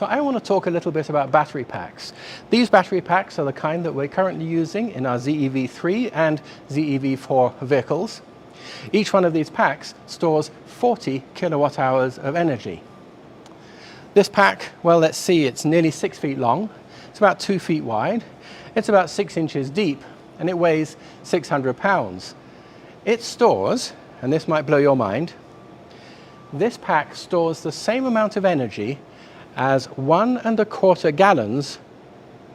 So I want to talk a little bit about battery packs. These battery packs are the kind that we're currently using in our ZEV3 and ZEV4 vehicles. Each one of these packs stores 40 kilowatt hours of energy. This pack, well, let's see, it's nearly 6 feet long, it's about 2 feet wide, it's about 6 inches deep, and it weighs 600 pounds. It stores, and this might blow your mind, this pack stores the same amount of energy as 1¼ gallons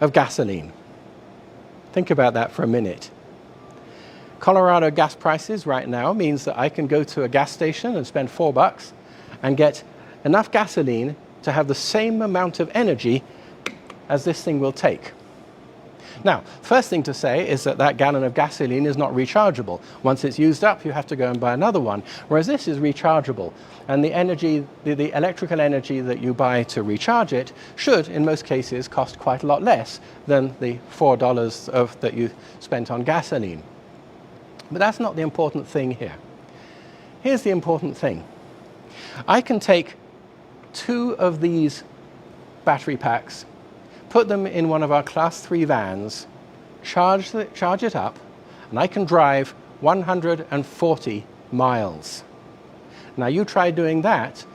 of gasoline. Think about that for a minute. Colorado gas prices right now means that I can go to a gas station and spend $4 and get enough gasoline to have the same amount of energy as this thing will take. Now, first thing to say is that that gallon of gasoline is not rechargeable. Once it's used up, you have to go and buy another one, whereas this is rechargeable. And the energy, the electrical energy that you buy to recharge it should, in most cases, cost quite a lot less than the $4 that you spent on gasoline. But that's not the important thing here. Here's the important thing. I can take 2 of these battery packs, put them in one of our Class 3 vans, charge it up, and I can drive 140 miles. Now you try doing that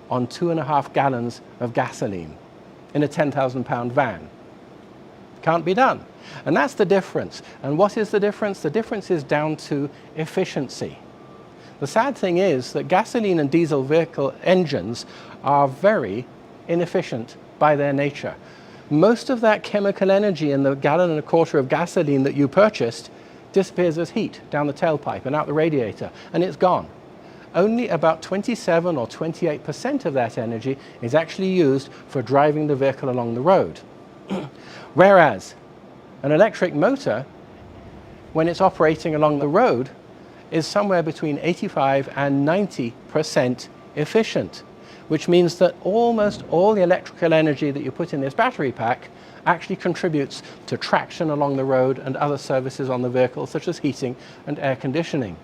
on 2½ gallons of gasoline in a 10,000 pound van. Can't be done. And that's the difference. And what is the difference? The difference is down to efficiency. The sad thing is that gasoline and diesel vehicle engines are very inefficient by their nature. Most of that chemical energy in the 1¼ gallon of gasoline that you purchased disappears as heat down the tailpipe and out the radiator, and it's gone. Only about 27 or 28% of that energy is actually used for driving the vehicle along the road. Whereas an electric motor, when it's operating along the road, is somewhere between 85 and 90% efficient, which means that almost all the electrical energy that you put in this battery pack actually contributes to traction along the road and other services on the vehicle, such as heating and air conditioning.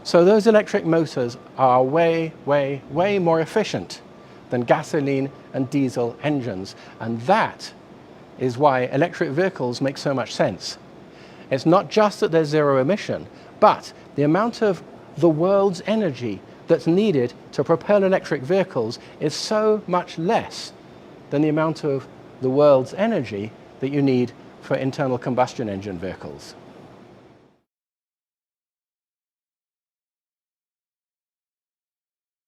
So those electric motors are way, way, way more efficient than gasoline and diesel engines. And that is why electric vehicles make so much sense. It's not just that there's zero emission, but the amount of the world's energy that's needed to propel electric vehicles is so much less than the amount of the world's energy that you need for internal combustion engine vehicles.